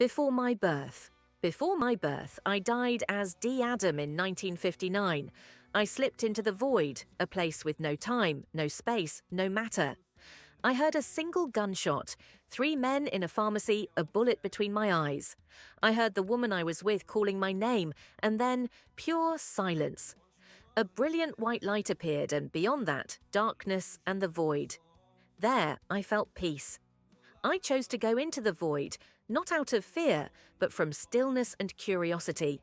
Before my birth. Before my birth, I died as D. Adam in 1959. I slipped into the void, a place with no time, no space, no matter. I heard a single gunshot, 3 men in a pharmacy, a bullet between my eyes. I heard the woman I was with calling my name, and then pure silence. A brilliant white light appeared, and beyond that, darkness and the void. There, I felt peace. I chose to go into the void, not out of fear, but from stillness and curiosity.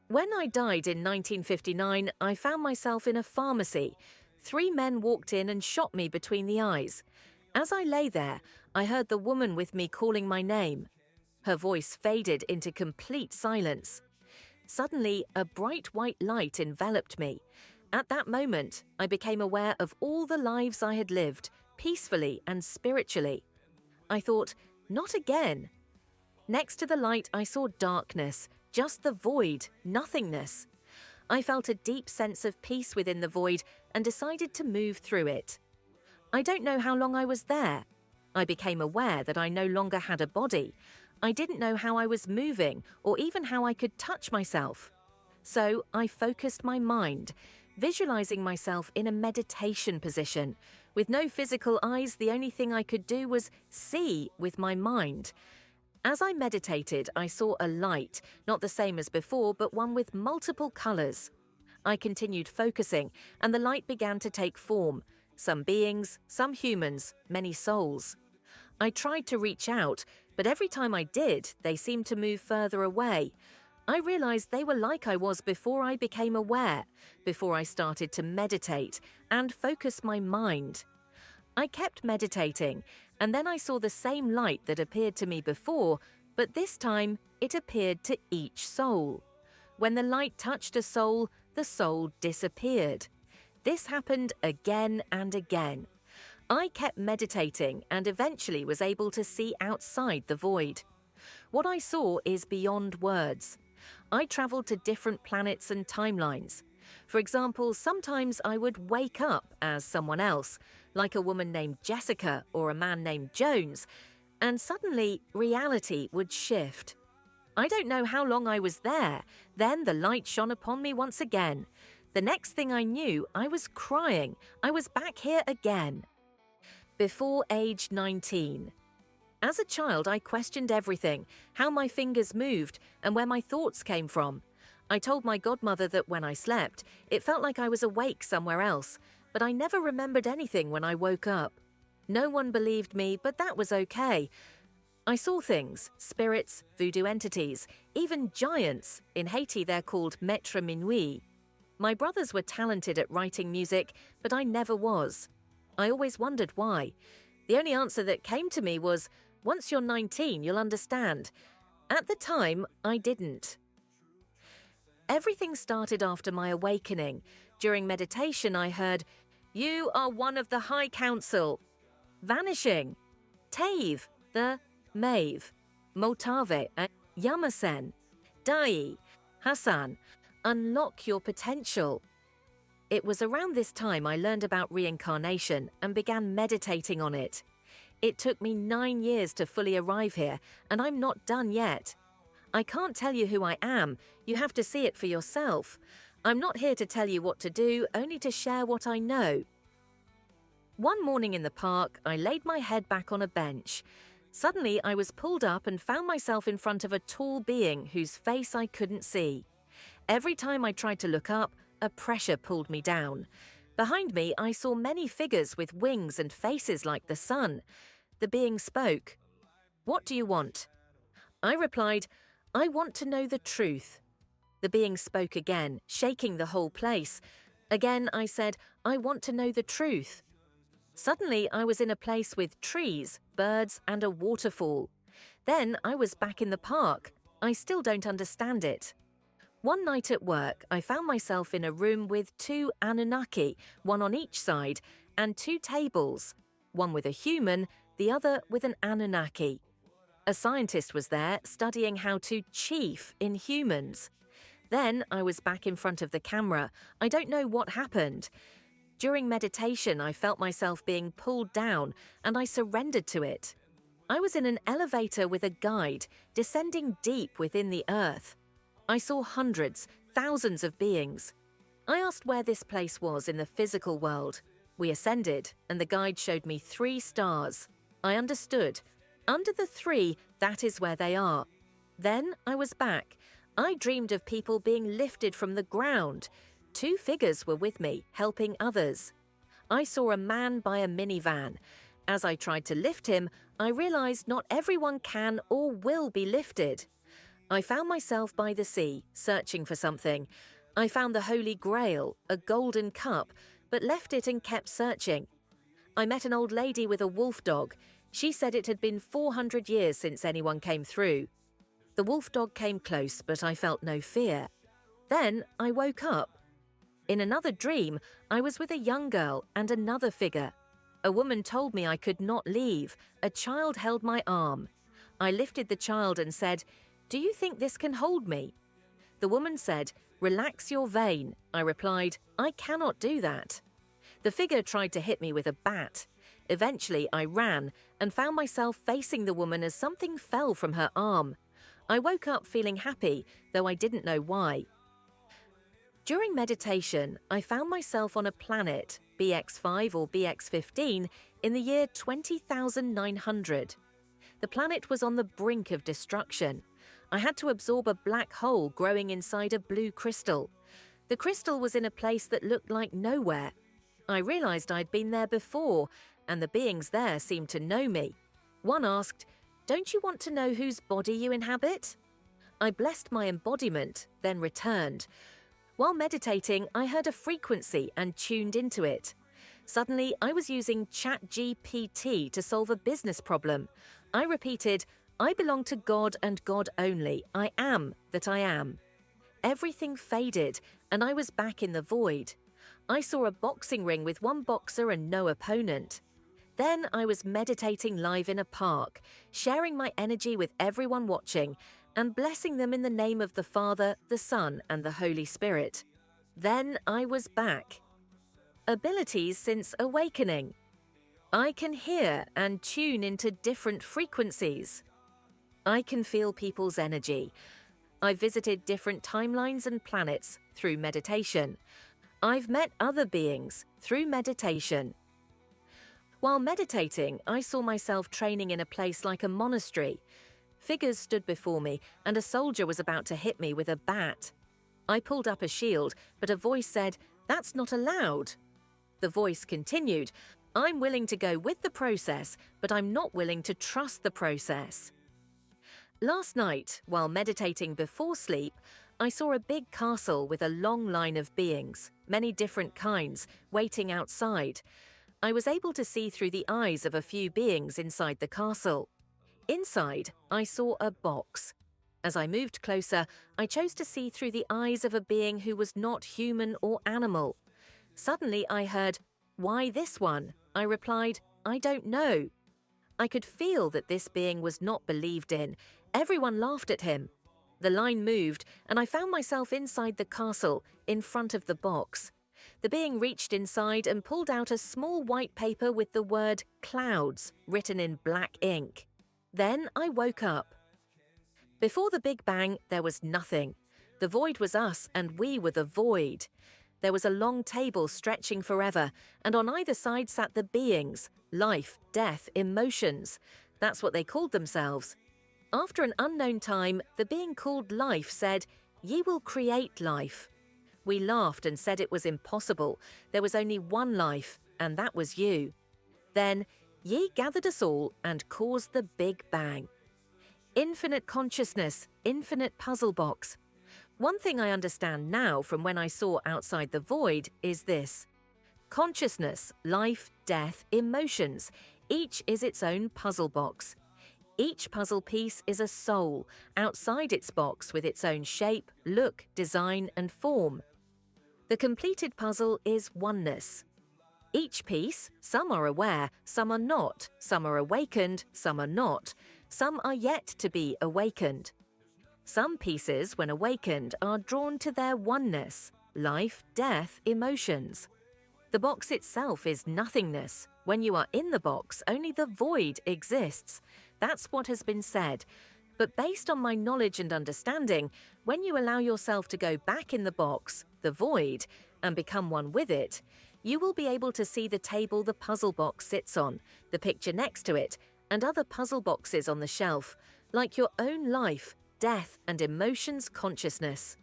When I died in 1959, I found myself in a pharmacy. 3 men walked in and shot me between the eyes. As I lay there, I heard the woman with me calling my name. Her voice faded into complete silence. Suddenly, a bright white light enveloped me. At that moment, I became aware of all the lives I had lived, peacefully and spiritually. I thought, not again. Next to the light, I saw darkness, just the void, nothingness. I felt a deep sense of peace within the void and decided to move through it. I don't know how long I was there. I became aware that I no longer had a body. I didn't know how I was moving or even how I could touch myself. So I focused my mind, visualizing myself in a meditation position. With no physical eyes, the only thing I could do was see with my mind. As I meditated, I saw a light, not the same as before, but one with multiple colors. I continued focusing, and the light began to take form. Some beings, some humans, many souls. I tried to reach out, but every time I did, they seemed to move further away. I realized they were like I was before I became aware, before I started to meditate and focus my mind. I kept meditating, and then I saw the same light that appeared to me before, but this time it appeared to each soul. When the light touched a soul, the soul disappeared. This happened again and again. I kept meditating and eventually was able to see outside the void. What I saw is beyond words. I traveled to different planets and timelines. For example, sometimes I would wake up as someone else, like a woman named Jessica or a man named Jones, and suddenly reality would shift. I don't know how long I was there. Then the light shone upon me once again. The next thing I knew, I was crying. I was back here again. Before age 19. As a child, I questioned everything, how my fingers moved and where my thoughts came from. I told my godmother that when I slept, it felt like I was awake somewhere else, but I never remembered anything when I woke up. No one believed me, but that was okay. I saw things, spirits, voodoo entities, even giants. In Haiti, they're called maîtres minuit. My brothers were talented at writing music, but I never was. I always wondered why. The only answer that came to me was, once you're 19, you'll understand. At the time, I didn't. Everything started after my awakening. During meditation, I heard, "You are one of the High Council." Vanishing. Tave, the Maeve, Motave, and Yamasen, Dai, Hassan, unlock your potential. It was around this time I learned about reincarnation and began meditating on it. It took me 9 years to fully arrive here, and I'm not done yet. I can't tell you who I am. You have to see it for yourself. I'm not here to tell you what to do, only to share what I know. One morning in the park, I laid my head back on a bench. Suddenly, I was pulled up and found myself in front of a tall being whose face I couldn't see. Every time I tried to look up, a pressure pulled me down. Behind me, I saw many figures with wings and faces like the sun. The being spoke. "What do you want?" I replied, "I want to know the truth." The being spoke again, shaking the whole place. Again, I said, "I want to know the truth." Suddenly, I was in a place with trees, birds, and a waterfall. Then I was back in the park. I still don't understand it. One night at work, I found myself in a room with 2 Anunnaki, one on each side, and 2 tables, one with a human, the other with an Anunnaki. A scientist was there studying how to chief in humans. Then I was back in front of the camera. I don't know what happened. During meditation, I felt myself being pulled down, and I surrendered to it. I was in an elevator with a guide, descending deep within the earth. I saw hundreds, thousands of beings. I asked where this place was in the physical world. We ascended, and the guide showed me 3 stars. I understood. Under the 3, that is where they are. Then I was back. I dreamed of people being lifted from the ground. 2 figures were with me, helping others. I saw a man by a minivan. As I tried to lift him, I realized not everyone can or will be lifted. I found myself by the sea, searching for something. I found the Holy Grail, a golden cup, but left it and kept searching. I met an old lady with a wolf dog. She said it had been 400 years since anyone came through. The wolf dog came close, but I felt no fear. Then I woke up. In another dream, I was with a young girl and another figure. A woman told me I could not leave. A child held my arm. I lifted the child and said, "Do you think this can hold me?" The woman said, "Relax your vein." I replied, "I cannot do that." The figure tried to hit me with a bat. Eventually, I ran and found myself facing the woman as something fell from her arm. I woke up feeling happy, though I didn't know why. During meditation, I found myself on a planet, BX5 or BX15, in the year 20,900. The planet was on the brink of destruction. I had to absorb a black hole growing inside a blue crystal. The crystal was in a place that looked like nowhere. I realized I'd been there before, and the beings there seemed to know me. One asked, "Don't you want to know whose body you inhabit?" I blessed my embodiment, then returned. While meditating, I heard a frequency and tuned into it. Suddenly, I was using ChatGPT to solve a business problem. I repeated, "I belong to God and God only. I am that I am." Everything faded, and I was back in the void. I saw a boxing ring with 1 boxer and no opponent. Then I was meditating live in a park, sharing my energy with everyone watching and blessing them in the name of the Father, the Son, and the Holy Spirit. Then I was back. Abilities since awakening. I can hear and tune into different frequencies. I can feel people's energy. I've visited different timelines and planets through meditation. I've met other beings through meditation. While meditating, I saw myself training in a place like a monastery. Figures stood before me, and a soldier was about to hit me with a bat. I pulled up a shield, but a voice said, "That's not allowed." The voice continued, "I'm willing to go with the process, but I'm not willing to trust the process." Last night, while meditating before sleep, I saw a big castle with a long line of beings, many different kinds, waiting outside. I was able to see through the eyes of a few beings inside the castle. Inside, I saw a box. As I moved closer, I chose to see through the eyes of a being who was not human or animal. Suddenly, I heard, "Why this one?" I replied, "I don't know." I could feel that this being was not believed in. Everyone laughed at him. The line moved, and I found myself inside the castle, in front of the box. The being reached inside and pulled out a small white paper with the word "clouds" written in black ink. Then I woke up. Before the Big Bang, there was nothing. The void was us, and we were the void. There was a long table stretching forever, and on either side sat the beings, life, death, emotions. That's what they called themselves. After an unknown time, the being called Life said, "Ye will create life." We laughed and said it was impossible. There was only one life, and that was you. Then, ye gathered us all and caused the Big Bang. Infinite consciousness, infinite puzzle box. One thing I understand now from when I saw outside the void is this. Consciousness, life, death, emotions, each is its own puzzle box. Each puzzle piece is a soul, outside its box with its own shape, look, design, and form. The completed puzzle is oneness. Each piece, some are aware, some are not, some are awakened, some are not, some are yet to be awakened. Some pieces, when awakened, are drawn to their oneness, life, death, emotions. The box itself is nothingness. When you are in the box, only the void exists. That's what has been said. But based on my knowledge and understanding, when you allow yourself to go back in the box, the void, and become one with it, you will be able to see the table the puzzle box sits on, the picture next to it, and other puzzle boxes on the shelf, like your own life, death, and emotions consciousness.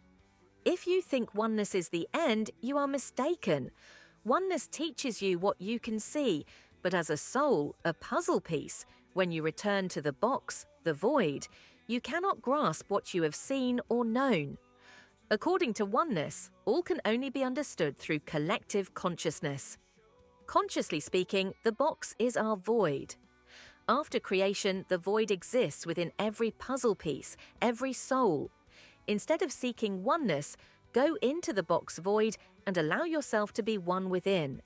If you think oneness is the end, you are mistaken. Oneness teaches you what you can see, but as a soul, a puzzle piece, when you return to the box, the void, you cannot grasp what you have seen or known. According to oneness, all can only be understood through collective consciousness. Consciously speaking, the box is our void. After creation, the void exists within every puzzle piece, every soul. Instead of seeking oneness, go into the box void and allow yourself to be one within.